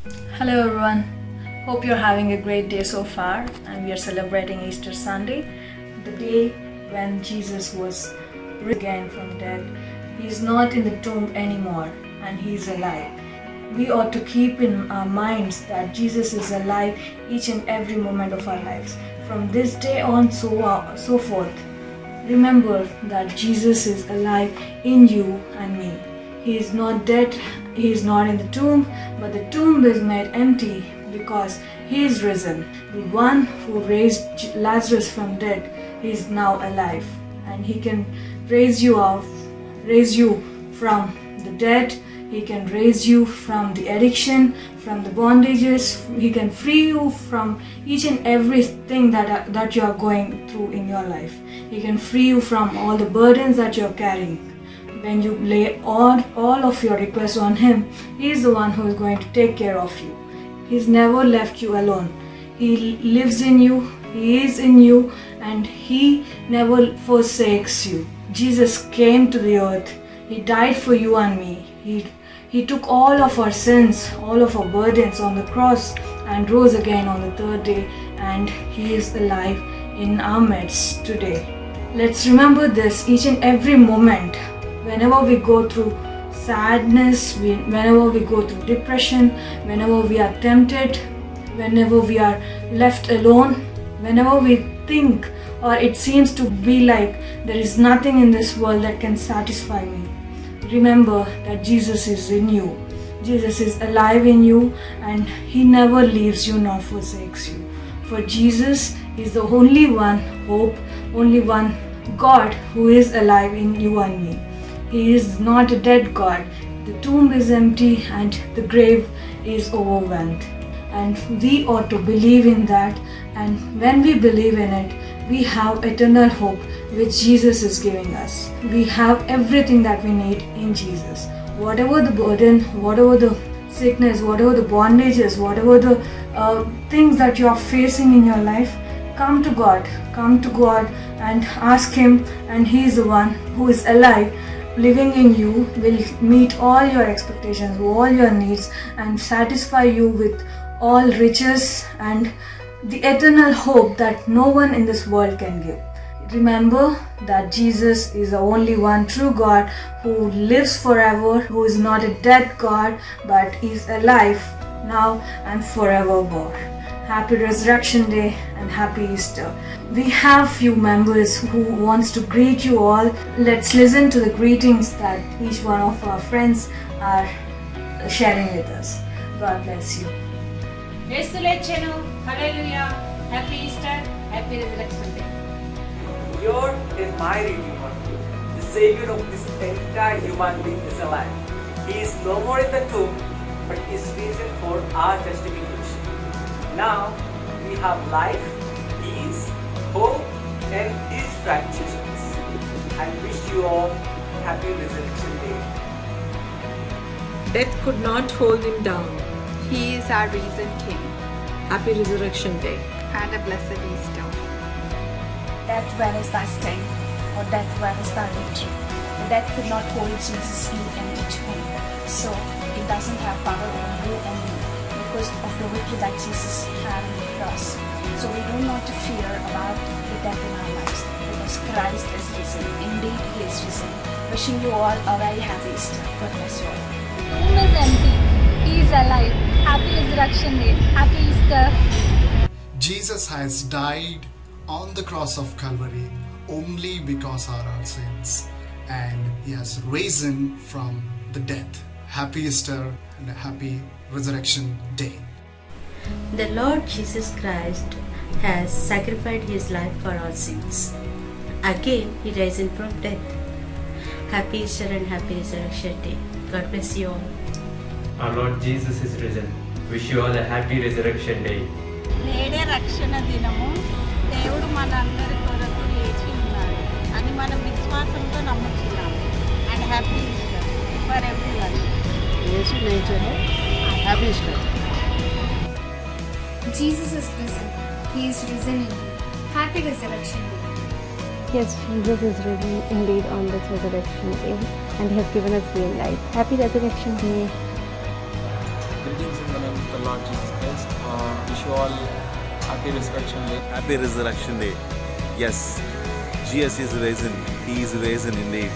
Hello everyone. Hope you're having a great day so far, and we are celebrating Easter Sunday, the day when Jesus was risen again from death. He is not in the tomb anymore and he is alive. We ought to keep in our minds that Jesus is alive each and every moment of our lives. From this day on so forth, remember that Jesus is alive in you and me. He is not dead, he is not in the tomb, but the tomb is made empty because he is risen. The one who raised Lazarus from dead, he is now alive, and he can raise you from the dead. He can raise you from the addiction, from the bondages. He can free you from each and everything that you are going through in your life. He can free you from all the burdens that you are carrying. When you lay all of your requests on him, he is the one who is going to take care of you. He's never left you alone. He lives in you, he is in you, and he never forsakes you. Jesus came to the earth. He died for you and me. He took all of our sins, all of our burdens on the cross and rose again on the third day, and he is alive in our midst today. Let's remember this each and every moment. Whenever we go through sadness, whenever we go through depression, whenever we are tempted, whenever we are left alone, whenever we think or it seems to be like there is nothing in this world that can satisfy me, remember that Jesus is in you. Jesus is alive in you, and he never leaves you nor forsakes you. For Jesus is the only one hope, only one God who is alive in you and me. He is not a dead God. The tomb is empty and the grave is overwhelmed. And we ought to believe in that. And when we believe in it, we have eternal hope which Jesus is giving us. We have everything that we need in Jesus. Whatever the burden, whatever the sickness, whatever the bondages, whatever the things that you are facing in your life, come to God. Come to God and ask him, and he is the one who is alive, living in you, will meet all your expectations, all your needs, and satisfy you with all riches and the eternal hope that no one in this world can give. Remember that Jesus is the only one true God who lives forever, who is not a dead God but is alive now and forevermore. Happy Resurrection Day and Happy Easter. We have few members who wants to greet you all. Let's listen to the greetings that each one of our friends are sharing with us. God bless you. Yesulechenu, Hallelujah, Happy Easter, Happy Resurrection Day. Here is my Redeemer, the Savior of this entire human being is alive. He is no more in the tomb, but is risen for our justification. Now we have life, peace, hope, and His righteousness. I wish you all Happy Resurrection Day. Death could not hold him down. He is our risen King. Happy Resurrection Day. And a blessed Easter. Death, where is thy sting? Or death, where is thy victory? The death could not hold Jesus in and each home. So it doesn't have power over you and me because of the victory that Jesus had on the cross. So we don't have to fear about the death in our lives because Christ is risen. Indeed, he is risen. Wishing you all a very happy Easter. God bless you all. The tomb is empty. He is alive. Happy Resurrection Day. Happy Easter. Jesus has died on the cross of Calvary only because of our sins, and he has risen from the dead. Happy Easter and a happy Resurrection Day. The Lord Jesus Christ has sacrificed his life for our sins. Again, he risen from death. Happy Easter and happy Resurrection Day. God bless you all. Our Lord Jesus is risen. Wish you all a happy Resurrection Day. నేడే రక్షణ దినము. దేవుడు మనందరి కొరకు లేచి ఉన్నాడు అని మనం విశ్వాసంతో నమ్ముతున్నాము. And happy Easter for everyone. యేసు లేచెను. Happy Easter. Jesus is risen. He is risen indeed. Happy Resurrection Day. Yes, Jesus is risen indeed on this Resurrection Day, and he has given us real life. Happy Resurrection Day. Greetings in the name of the Lord Jesus Christ. Wish you all happy Resurrection Day. Happy Resurrection Day. Yes, Jesus is risen. He is risen indeed.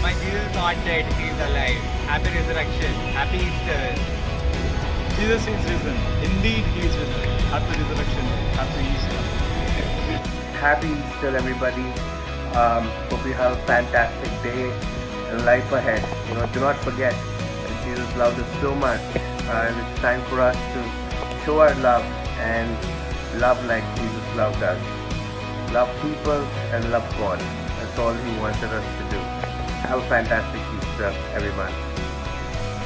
My Jesus is not dead, He is alive. Happy Resurrection. Happy Easter. Jesus is risen. Indeed, He is risen. Happy Resurrection Day. Happy Easter. Happy Easter, everybody. Hope you have a fantastic day and life ahead. Do not forget that Jesus loved us so much, and it's time for us to show our love and love like Jesus loved us. Love people and love God. That's all He wanted us to do. Have a fantastic Easter, everyone.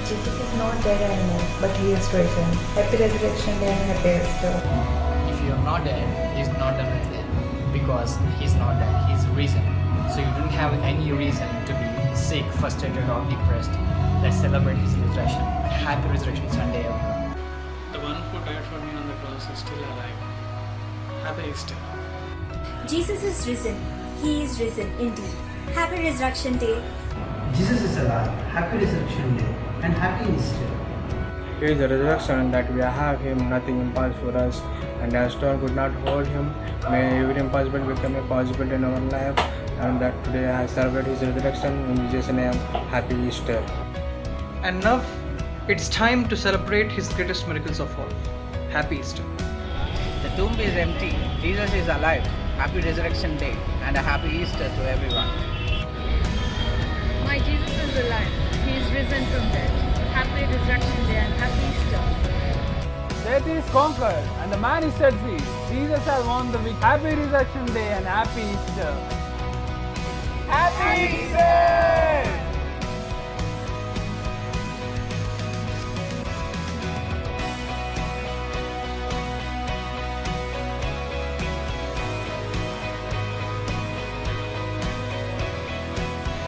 Jesus is not dead anymore, but He is risen. Happy Resurrection Day and Happy Easter. If you are not dead, He's not done with it, because He's not dead, He's risen. So you don't have any reason to be sick, frustrated or depressed. Let's celebrate His resurrection. Happy Resurrection Sunday, everyone. The one who died for me on the cross is still alive. Happy Easter. Jesus is risen. He is risen indeed. Happy Resurrection Day. Jesus is alive. Happy Resurrection Day and Happy Easter. It is a resurrection that we have Him, nothing impossible for us, and as stone could not hold Him, may every impossible become a possible in our life, and that today I celebrate His resurrection in Jesus' name. Happy Easter. And now it's time to celebrate His greatest miracles of all. Happy Easter. The tomb is empty. Jesus is alive. Happy Resurrection Day and a Happy Easter to everyone. My Jesus is alive. He is risen from death. Happy Resurrection Day and Happy Easter. Death is conquered and the man is set free. Jesus has won the victory. Happy Resurrection Day and Happy Easter. Happy Easter!